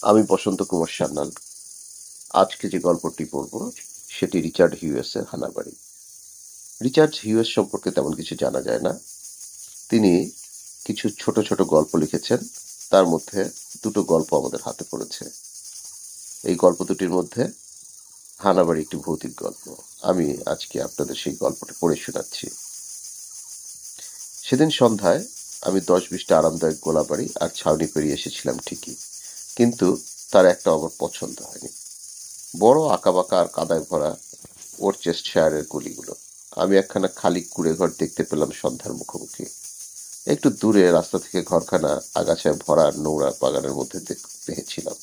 আমি বসন্ত কুমার সান্যাল। আজকে যে গল্পটি পড়ব সেটি রিচার্ড হিউয়েসের হানাবাড়ি। রিচার্ড হিউয়েস সম্পর্কে তেমন কিছু জানা যায় না। তিনি কিছু ছোট ছোট গল্প লিখেছেন, তার মধ্যে দুটো গল্প আমাদের হাতে পড়েছে। এই গল্প দুটির মধ্যে হানাবাড়ি একটি ভৌতিক গল্প। আমি আজকে আপনাদের সেই গল্পটি পড়ে শোনাচ্ছি। সেদিন সন্ধ্যায় আমি 10-20টা আরামদায়ক গোলাবাড়ি আর ছাউনি পেরিয়ে এসেছিলাম ঠিকই, কিন্তু তার একটা আমার পছন্দ হয়নি। বড় আঁকাবাঁকা আর কাদায় ভরা ওরচেস্টারশায়ারের গলিগুলো। আমি একখানা খালি কুঁড়েঘর দেখতে পেলাম সন্ধ্যার মুখোমুখি। একটু দূরে রাস্তা থেকে ঘরখানা আগাছায় ভরা নোংরা বাগানের মধ্যে দেখেছিলাম।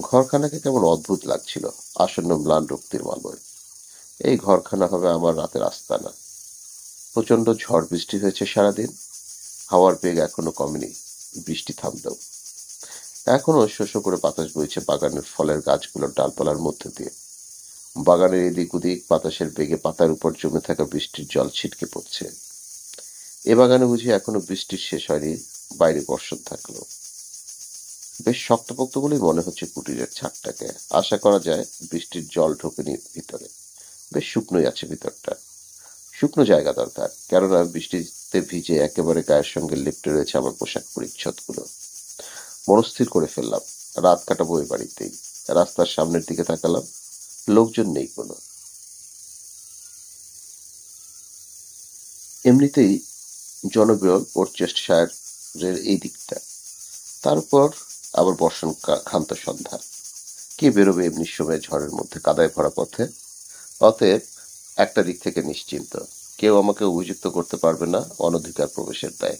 ঘরখানাকে কেমন অদ্ভুত লাগছিল আসন্ন ম্লান রক্তির আলোয়। এই ঘরখানা হবে আমার রাতের আস্তানা। প্রচন্ড ঝড় বৃষ্টি হয়েছে সারাদিন। হাওয়ার বেগ এখনো কমেনি। বৃষ্টি থামলেও এখনো শো শো করে বাতাস বইছে বাগানের ফলের গাছগুলোর ডালপালার মধ্যে দিয়ে। বাগানের এদিক ওদিক বাতাসের বেগে পাতার উপর জমে থাকা বৃষ্টির জল ছিটকে পড়ছে। এ বাগানে বুঝি এখনো বৃষ্টির শেষ হয়নি, বাইরে বর্ষণ থাকলো। বেশ শক্তপোক্ত বলেই মনে হচ্ছে কুটিরের ছাদটাকে। আশা করা যায় বৃষ্টির জল ঢোকেনি ভিতরে। বেশ শুকনোই আছে ভিতরটা। শুকনো জায়গা দরকার, কেননা বৃষ্টিতে ভিজে একেবারে গায়ের সঙ্গে লেপ্টে রয়েছে আমার পোশাক পরিচ্ছদগুলো। মনস্থির করে ফেললাম রাত কাটাবো এ বাড়িতেই। রাস্তার সামনের দিকে তাকালাম, লোকজন নেই কোনো। এমনিতেই জনবিরল ওরচেস্টারশায়ারের এই দিকটা, তারপর আবার বর্ষণ ক্ষান্ত সন্ধ্যা। কে বেরোবে এমনি সময় ঝড়ের মধ্যে কাদায় ভরা পথে? অতএব একটা দিক থেকে নিশ্চিন্ত, কেউ আমাকে অভিযুক্ত করতে পারবে না অনধিকার প্রবেশের দায়ে।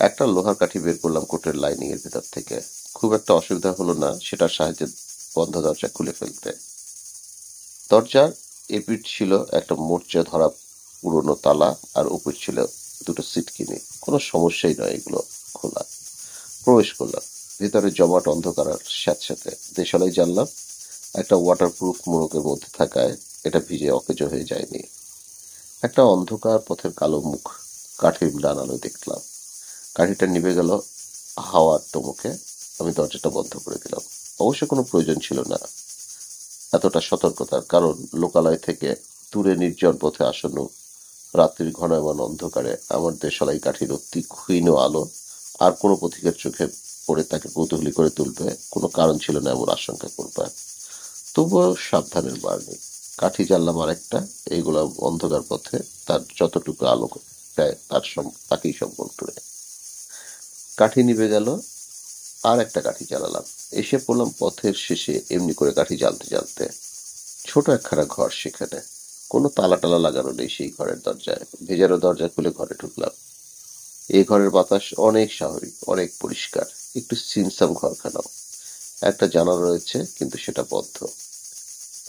একটা লোহার কাঠি বের করলাম কোটের লাইনিং এর ভেতর থেকে। খুব একটা অসুবিধা হলো না সেটার সাহায্যে বন্ধ দরজা খুলে ফেলতে। দরজার এপিঠ ছিল একটা মোর্চা ধরা পুরনো তালা, আর উপর ছিল দুটো সিটকিনি। কোনো সমস্যাই নয় এগুলো খোলা। প্রবেশ করলাম। ভিতরে জমাট অন্ধকার আর স্যাঁতস্যাঁতে। দেশালাই জানলাম, একটা ওয়াটারপ্রুফ মোড়কের মধ্যে থাকায় এটা ভিজে অকেজো হয়ে যায়নি। একটা অন্ধকার পথের কালো মুখ কাঠির ডানালো দেখলাম। কাঠিটা নিভে গেল হাওয়ার তোমকে। আমি দরজাটা বন্ধ করে দিলাম। অবশ্য কোনো প্রয়োজন ছিল না এতটা সতর্কতার, কারণ লোকালয় থেকে দূরে নির্জন পথে আসন্ন রাত্রির ঘনায়মান অন্ধকারে আমার দেশালাই কাঠির অতি ক্ষীণ আলো আর কোনো পথিকের চোখে পড়ে তাকে কৌতূহলী করে তুলবে কোনো কারণ ছিল না এমন আশঙ্কা করবার। তবুও সাবধানের বাড়নি। কাঠি জ্বাললাম আরেকটা। এইগুলা অন্ধকার পথে তার যতটুকু আলো দেয় তাকেই সম্পর্ক করে। কাঠি নিভে গেল, আর একটা কাঠি জ্বালালাম। এসে পড়লাম পথের শেষে এমনি করে কাঠি জ্বালতে জ্বালতে। ছোট একখানা ঘর, সেখানে কোনো তালা টালা লাগানো নেই সেই ঘরের দরজায়। ভেজানো দরজা খুলে ঘরে ঢুকলাম। এই ঘরের বাতাস অনেক স্বাভাবিক, অনেক পরিষ্কার। একটু সিনসাম ঘরখানাও। একটা জানালা রয়েছে, কিন্তু সেটা বদ্ধ।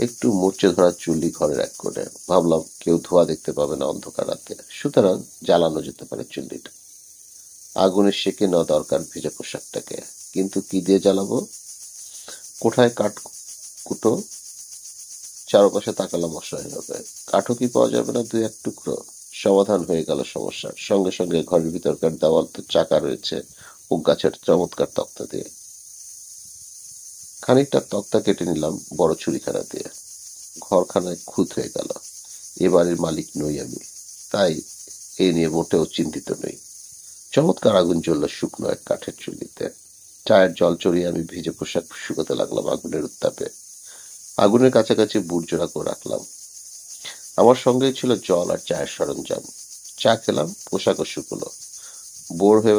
একটু মরচে ধরা চুল্লি ঘরের এক কোণে। ভাবলাম কেউ ধোঁয়া দেখতে পাবে না অন্ধকার রাতে, সুতরাং জ্বালানো যেতে পারে চুল্লিটা। আগুনে সেকে নেওয়া দরকার ভেজা পোশাকটাকে, কিন্তু কি দিয়ে জ্বালাবো? কোঠায় কাঠ কুটো। চারপাশে তাকালাম অসহায় হবে। কাঠও কি পাওয়া যাবে না 2-1 টুকরো? সমাধান হয়ে গেল সমস্যার। সঙ্গে সঙ্গে ঘরের ভিতরকার দেওয়াল তো চাকা রয়েছে ও গাছের চমৎকার তক্তা দিয়ে। খানিকটা তক্তা কেটে নিলাম বড় ছুরিখানা দিয়ে। ঘরখানায় খুঁত হয়ে গেল। এ বাড়ির মালিক নই আমি, তাই এ নিয়ে মোটেও চিন্তিত নই। চমৎকার আগুন জ্বলল শুকনো এক কাঠের চুল্লিতে। চায়ের জল চড়িয়ে আমি ভিজে পোশাক শুকাতে লাগলাম আগুনের উত্তাপে। আগুনের কাছাকাছি বুট জোড়া করে রাখলাম। আমার সঙ্গেই ছিল জল আর চায়ের সরঞ্জাম। চা খেলাম, পোশাকও শুকলো। বোর হয়ে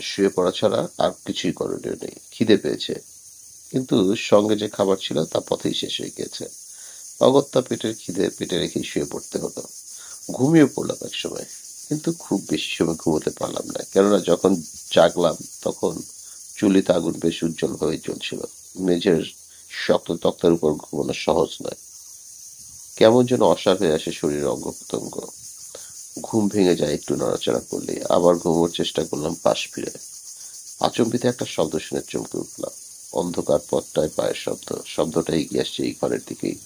শুয়ে পড়া ছাড়া আর কিছুই করণীয় নেই। খিদে পেয়েছে, কিন্তু সঙ্গে যে খাবার ছিল তা পথেই শেষ হয়ে গেছে। অগত্যা পেটের খিদে পেটে রেখেই শুয়ে পড়তে হলো। ঘুমিয়ে পড়লাম এক সময়, কিন্তু খুব বেশি সময় ঘুমোতে পারলাম না, কেননা যখন জাগলাম তখন চুলিতে আগুন বেশ উজ্জ্বল হয়ে জ্বলছিল। মেঝের শক্ত তক্তার উপর ঘুমানো সহজ নয়। কেমন যেন অসাড় হয়ে আসে শরীরের অঙ্গ প্রত্যঙ্গ। ঘুম ভেঙে যায় একটু নড়াচড়া করলে। আবার ঘুমোর চেষ্টা করলাম পাশ ফিরে। আচমবিতে একটা শব্দ শুনে চমকে উঠলাম। অন্ধকার পথটায় পায়ের শব্দ। শব্দটা এগিয়ে আসছে এই ঘরের দিকেই।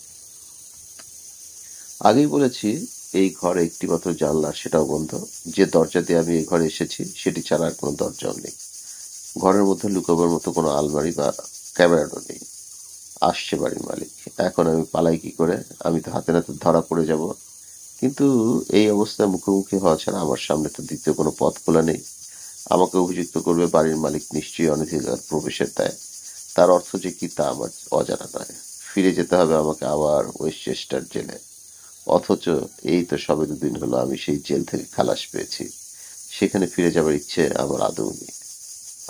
আগেই বলেছি এই ঘরে একটি মাত্র জানলা, সেটাও বন্ধ। যে দরজা দিয়ে আমি এই ঘরে এসেছি সেটি ছাড়া আর কোনো দরজাও নেই। ঘরের মধ্যে লুকাবার মতো কোনো আলমারি বা ক্যামেরাও নেই। আসছে বাড়ির মালিক। এখন আমি পালাই কি করে? আমি তো হাতে নাতে ধরা পড়ে যাব। কিন্তু এই অবস্থায় মুখোমুখি হওয়া ছাড়া আমার সামনে তো দ্বিতীয় কোনো পথ খোলা নেই। আমাকে অভিযুক্ত করবে বাড়ির মালিক, নিশ্চয়ই অনধিকার প্রবেশের দায়। তার অর্থ যে কি তা আমার অজানা নয়। ফিরে যেতে হবে আমাকে আবার ওয়েস্টচেস্টার জেলে। অথচ এই তো সবে দুদিন হলো আমি সেই জেল থেকে খালাস পেয়েছি। সেখানে ফিরে যাবার ইচ্ছে আমার আদৌ নেই।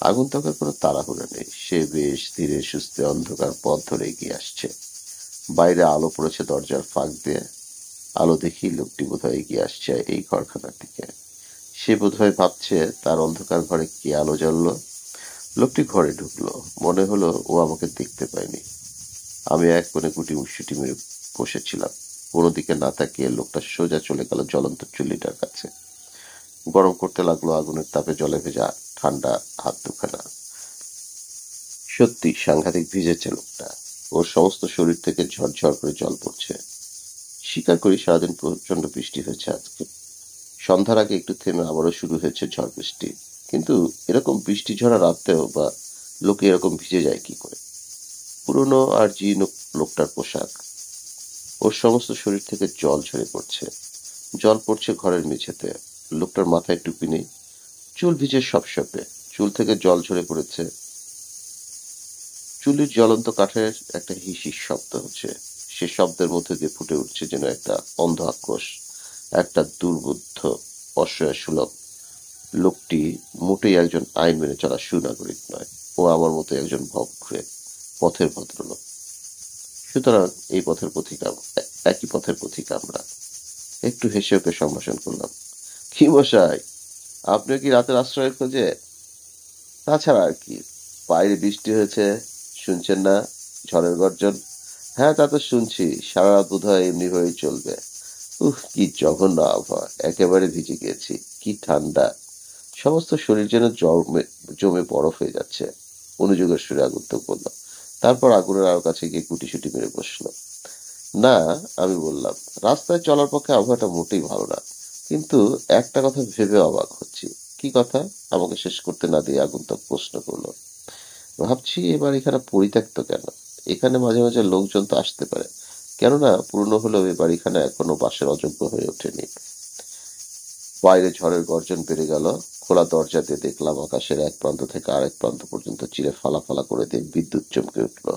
আগন্তুকের কোনো তাড়াহুড়ো নেই। সে বেশ ধীরে সুস্থে অন্ধকার পথ ধরে এগিয়ে আসছে। বাইরে আলো পড়েছে দরজার ফাঁক দিয়ে। আলো দেখেই লোকটি বোধহয় এগিয়ে আসছে এই ঘরখানার দিকে। সে বোধহয় ভাবছে তার অন্ধকার ঘরে কি আলো জ্বললো। লোকটি ঘরে ঢুকলো। মনে হলো ও আমাকে দেখতে পায়নি। আমি এক কোণে গুটি মুষ্টি মেরে বসেছিলাম। কোনো দিকে না তাকিয়ে লোকটা সোজা চলে গেল জ্বলন্ত চুল্লিটার কাছে। গরম করতে লাগলো আগুনের তাপে জলে ভেজা ঠান্ডা হাত দুখানা। সত্যি সাংঘাতিক ভিজেছে লোকটা। ওর সমস্ত শরীর থেকে ঝরঝর করে জল পড়ছে। স্বীকার করি সারাদিন প্রচন্ড বৃষ্টি হয়েছে আজকে। সন্ধ্যার আগে একটু থেমে আবারও শুরু হয়েছে ঝড় বৃষ্টি। কিন্তু এরকম বৃষ্টি ঝরা রাতেও বা লোকে এরকম ভিজে যায় কি করে? পুরনো আর জীর্ণ লোকটার পোশাক। ওর সমস্ত শরীর থেকে জল ঝরে পড়ছে। জল পড়ছে ঘরের মেঝেতে। লোকটার মাথায় টুপি নেই। চুল ভিজে সপসপে। চুল থেকে জল ঝরে পড়েছে। চুলির জ্বলন্ত কাঠের একটা হিসিস শব্দ হচ্ছে। সে শব্দের মধ্যে দিয়ে ফুটে উঠছে যেন একটা অন্ধ আক্রোশ, একটা দুর্বোধ্য অসহায় সুলভ। লোকটি মোটেই একজন আইন মেনে চলা সুনাগরিক নয়। ও আমার মতো একজন ভবঘুরে পথের ভদ্রলোক। সুতরাং এই পথের পথিক একই পথের পথিক আমরা। একটু হেসে ওকে সম্ভাষণ করলাম। কি মশাই, আপনিও কি রাতের আশ্রয়ের খোঁজে? তাছাড়া আর কি। বাইরে বৃষ্টি হয়েছে, শুনছেন না? ঝড়ের গর্জন। হ্যাঁ, তা তো শুনছি। সারা রাত বোধহয় এমনি হয়েই চলবে। কি জঘন্য আবহাওয়া! একেবারে ভিজে গিয়েছি। কি ঠান্ডা! সমস্ত শরীর যেন জমে জমে বরফ হয়ে যাচ্ছে। অনুযোগের সুরে আগন্তুক বলল। তারপর আগুনের আরো কাছে গিয়ে গুটিসুটি মেরে বসলো। না, আমি বললাম, রাস্তায় চলার পক্ষে আবহাওয়াটা মোটেই ভালো না। কিন্তু একটা কথা ভেবে অবাক হচ্ছি। কি কথা? আমাকে শেষ করতে না দিয়ে আগন্তুক প্রশ্ন করলো। ভাবছি এবার এখানে পরিত্যক্ত কেন? এখানে মাঝে মাঝে লোকজন তো আসতে পারে। কেননা পুরনো হলেও এ বাড়িখানা এখনো বাসের অযোগ্য হয়ে ওঠেনি। বাইরে ঝড়ের গর্জন বেড়ে গেল। খোলা দরজা দিয়ে দেখলাম আকাশের এক প্রান্ত থেকে আরেক প্রান্ত পর্যন্ত চিরে ফালা ফালা করে দিয়ে বিদ্যুৎ চমকে উঠল।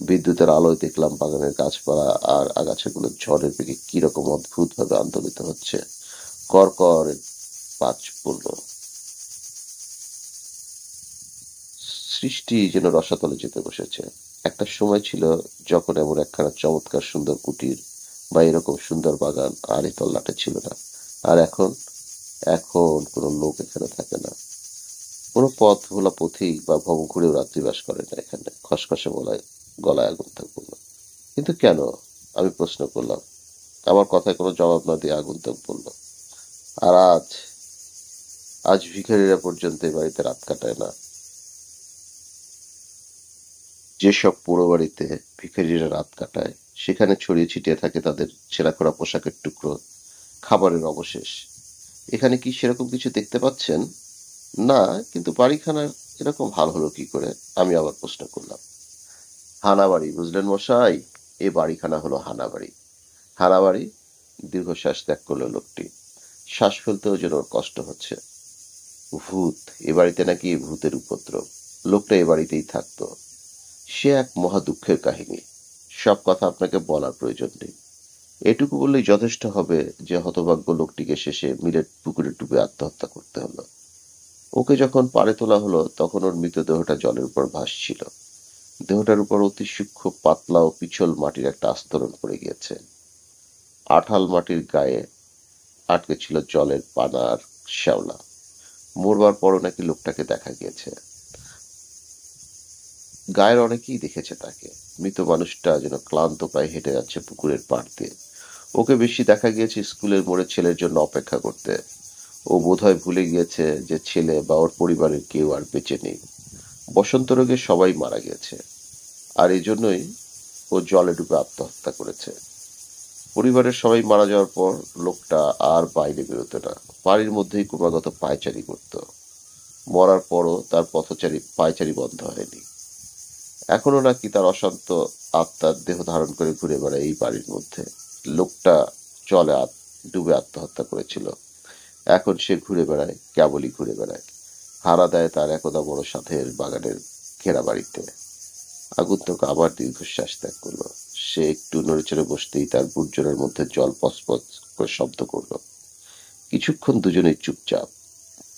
বিদ্যুতের আলোয় দেখলাম বাগানের গাছপালা আর আগাছাগুলো ঝড়ের বেগে কিরকম অদ্ভুত ভাবে আন্দোলিত হচ্ছে। কর কর পাঁচ পড়ল। সৃষ্টি যেন রসাতলে যেতে বসেছে। একটা সময় ছিল যখন এমন একখানা চমৎকার সুন্দর কুটির বা এরকম সুন্দর বাগান আর এই তল্লাটে ছিল না। আর এখন এখন কোনো লোক এখানে থাকে না। কোনো পথ ভোলা পথিক বা ভবঘুরেও রাত্রিবাস করে না এখানে। খসখসে গলায় আগুন বলল। কিন্তু কেন? আমি প্রশ্ন করলাম। আমার কথায় কোনো জবাব না দিয়ে আগন্তুক বলল, আর আজ আজ ভিখারিরা পর্যন্ত এ বাড়িতে রাত কাটায় না। যেসব পোড়ো বাড়িতে ভিখারিরা রাত কাটায় সেখানে ছড়িয়ে ছিটিয়ে থাকে তাদের ছেঁড়াখোড়া পোশাকের টুকরো, খাবারের অবশেষ। এখানে কি সেরকম কিছু দেখতে পাচ্ছেন? না, কিন্তু বাড়িখানার এরকম হাল হলো কি করে? আমি আবার প্রশ্ন করলাম। হানাবাড়ি, বুঝলেন মশাই? এ বাড়িখানা হলো হানাবাড়ি। হানাবাড়ি। দীর্ঘশ্বাস ত্যাগ করলো লোকটি। শ্বাস ফেলতেও যেন ওর কষ্ট হচ্ছে। ভূত, এ বাড়িতে নাকি ভূতের উপদ্রব। লোকটা এ বাড়িতেই থাকতো। সে এক মহা দুঃখের কাহিনী। সব কথা আপনাকে বলার প্রয়োজন নেই। এটুকু বললেই যথেষ্ট হবে যে হতভাগ্য লোকটিকে শেষে মিলের পুকুরে ডুবে আত্মহত্যা করতে হলো। ওকে যখন পাড়ে তোলা হলো তখন ওর মৃতদেহটা জলের উপর ভাসছিল। দেহটার উপর অতি সূক্ষ্ম পাতলা ও পিছল মাটির একটা আস্তরণ পড়ে গিয়েছে। আঠাল মাটির গায়ে আটকে ছিল জলের পানা আর শ্যাওলা। মরবার পরও নাকি লোকটাকে দেখা গিয়েছে। গায়ের অনেকেই দেখেছে তাকে। মৃত মানুষটা যেন ক্লান্ত পায়ে হেঁটে যাচ্ছে পুকুরের পাড় দিয়ে। ওকে বেশি দেখা গিয়েছে স্কুলের মোড়ে ছেলের জন্য অপেক্ষা করতে। ও বোধহয় ভুলে গিয়েছে যে ছেলে বা ওর পরিবারের কেউ আর বেঁচে নেই। বসন্ত রোগে সবাই মারা গেছে। আর এজন্যই ও জলে ডুবে আত্মহত্যা করেছে। পরিবারের সবাই মারা যাওয়ার পর লোকটা আর বাইরে বেরোতো না। বাড়ির মধ্যেই ক্রমাগত পায়চারি করত। মরার পরও তার পায়চারি বন্ধ হয়নি। এখনো নাকি তার অশান্ত আত্মার দেহ ধারণ করে ঘুরে বেড়ায় এই বাড়ির মধ্যে। লোকটা জলে ডুবে আত্মহত্যা করেছিল। এখন সে ঘুরে বেড়ায়, কেবলই ঘুরে বেড়ায়। হানা দেয় তার একদা বড় সাথের বাগানের ঘেরা বাড়িতে। আগন্তুক আবার দীর্ঘশ্বাস ত্যাগ করল। সে একটু নড়েচড়ে বসতেই তার বুটজোড়ার মধ্যে জল পচপচ করে শব্দ করল। কিছুক্ষণ দুজনেই চুপচাপ।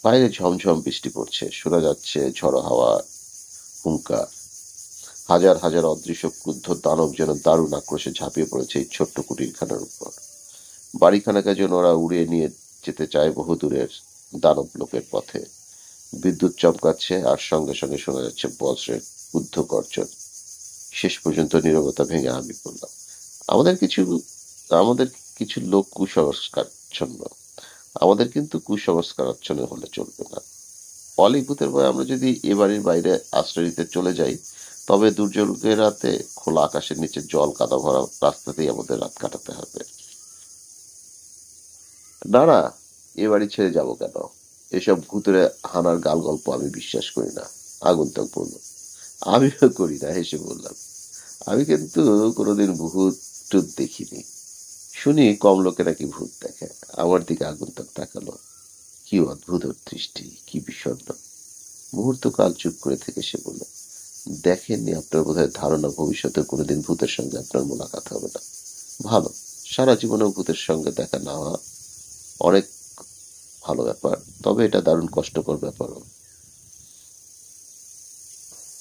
বাইরে ঝমঝম বৃষ্টি পড়ছে, শোনা যাচ্ছে ঝড়ো হাওয়া, হুংকার। হাজার হাজার অদৃশ্য ক্রুদ্ধ দানব যেন দারুণ আক্রোশে ঝাঁপিয়ে পড়েছে এই ছোট্ট কুটিরখানার উপর। বাড়িখানাকে যেন ওরা উড়িয়ে নিয়ে যেতে চায় বহু দূরের দানব লোকের পথে। বিদ্যুৎ চমকাচ্ছে, আর সঙ্গে সঙ্গে শোনা যাচ্ছে বজ্রের ক্রুদ্ধ গর্জন। শেষ পর্যন্ত নীরবতা ভেঙে আমি বললাম, আমাদের কিছু আমাদের কিছু লোক কুসংস্কারাচ্ছন্ন। আমাদের কিন্তু কুসংস্কারাচ্ছন্ন হলে চলবে না। অলি ভূতের ভয়ে আমরা যদি এ বাড়ির বাইরে আশ্রয় নিতে চলে যাই, তবে দুর্যোগের রাতে খোলা আকাশের নিচে জল কাদা ভরা রাস্তাতেই আমাদের রাত কাটাতে হবে। না না, এ বাড়ি ছেড়ে যাব কেন? এসব ভূতের হানার গাল গল্প আমি বিশ্বাস করি না, আগন্তুক বলল। আমিও করি না, হেসে বললাম। আমি কিন্তু কোনোদিন ভূত টুত দেখিনি। শুনি কম লোকে নাকি ভূত দেখে। আমার দিকে আগন্তুক তাকালো। কি অদ্ভুত ওর দৃষ্টি, কি বিষণ্ণ। মুহূর্তকাল চুপ করে থেকে সে বলল, দেখেননি, আপনার বোধহয় ধারণা ভবিষ্যতে কোনোদিন ভূতের সঙ্গে আপনার মোলাকাত হবে না। ভালো, সারা জীবনেও ভূতের সঙ্গে দেখা না হওয়া অনেক ভালো ব্যাপার, তবে এটা দারুণ কষ্টকর ব্যাপারও।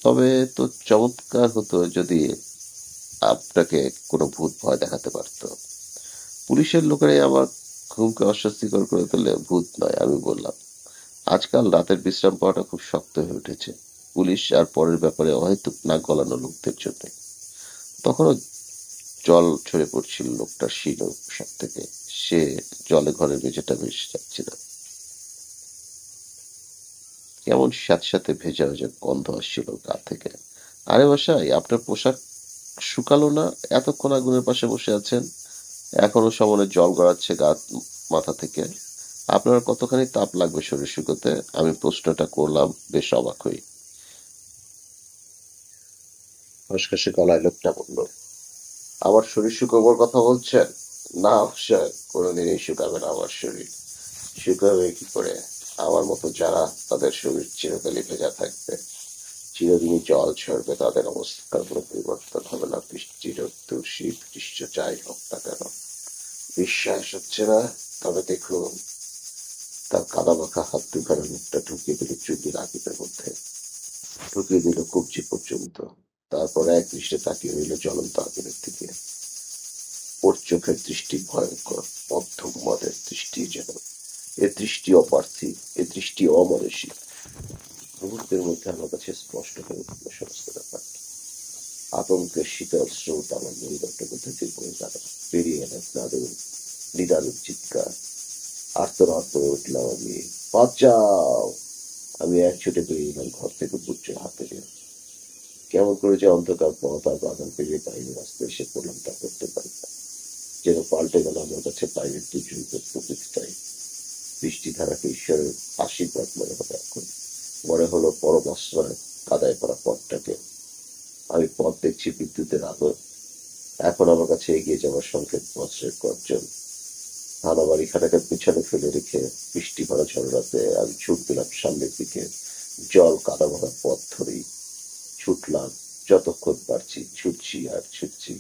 তবে তো চমৎকার হতো যদি আপনাকে কোনো ভূত ভয় দেখাতে পারতো। পুলিশের লোকেরাই আমার ঘুমকে অস্বস্তিকর করে তোলে, ভূত নয়, আমি বললাম। আজকাল রাতের বিশ্রাম পাওয়াটা খুব শক্ত হয়ে উঠেছে, পুলিশ আর পরের ব্যাপারে অহেতুক নাক গলানো লোকদের জন্য। তখনও জল ঝরে পড়ছিল লোকটার শীর্ণ পোশাক থেকে। সে জলে ঘরের মেঝেটা ভেসে যাচ্ছিল। কেমন স্যাঁতস্যাঁতে ভেজা ভেজা গন্ধ আসছিল গা থেকে। আরে মশাই, আপনার পোশাক শুকালো না? এতক্ষণ আগুনের পাশে বসে আছেন, এখনো সমানে জল গড়াচ্ছে গা মাথা থেকে। আপনার কতখানি তাপ লাগবে শরীর শুকোতে? আমি প্রশ্নটা করলাম বেশ অবাক হই। ফসফসে গলায় লোকটা বলল, আমার শরীর শুকাবার কথা বলছেন? না স্যার, কোনোদিনই শুকাবে না আমার শরীর। শুকাবে কি করে? আমার মতো যারা, তাদের শরীর চিরকালই ভেজা থাকবে, চিরদিনই জল ঝরবে, তাদের অবস্থার কোনো পরিবর্তন হবে না, বৃষ্টি রোদ্দুর শীত গ্রীষ্ম যাই হোক না কেন। বিশ্বাস হচ্ছে না? তবে দেখুন। তার কাদা মাখা হাত দুখানে মুখটা ঢুকিয়ে দিল চুকির আকিটের মধ্যে, ঢুকিয়ে দিল কবজি পর্যন্ত। তারপর এক দৃষ্টে তাকিয়ে রইল জ্বলন্ত আগুনের দিকে। ওর চোখের দৃষ্টি ভয়ঙ্কর, মধ্যম মদের দৃষ্টি যেন। এ দৃষ্টি অপার্থিব, এ দৃষ্টি অমানসিক। মুহূর্তের মধ্যে আমার কাছে স্পষ্ট হয়ে উঠল সমস্ত ব্যাপার। আতঙ্কের শীতল স্রোত আমার মেরুদণ্ডের মধ্যে দিয়ে বয়ে গেল। বেরিয়ে এল নিদারুণ চিৎকার। আর্তনাদ করে উঠলাম আমি, বাঁচাও! আমি এক ছুটে বেরিয়ে এলাম ঘর থেকে, বুচ্চের হাতে নিয়ে। কেমন করে যে অন্ধকার পথ আর বাগান পেরিয়ে বাইরে রাস্তায় এসে পড়লাম তা করতে পারি না। যেন পাল্টে গেল আমার কাছে বাইরের দুজন প্রকৃতিটাই। বৃষ্টি ধারাকে ঈশ্বরের আশীর্বাদ মনে হলো এখন। মনে হলো পরম আশ্রয় কাদায় পড়া পথটাকে। আমি পথ দেখছি বিদ্যুতের আলো। এখন আমার কাছে এগিয়ে যাওয়ার সংকেত বজ্রের গর্জন। থানা বাড়িখানাকে পিছনে ফেলে রেখে বৃষ্টি ভরা ঝড়রাতে আমি ছুট দিলাম সামনের দিকে। জল কাদা ভরা পথ ধরেই ছুটলাম, যতক্ষণ পারছি ছুটছি আর ছুটছি।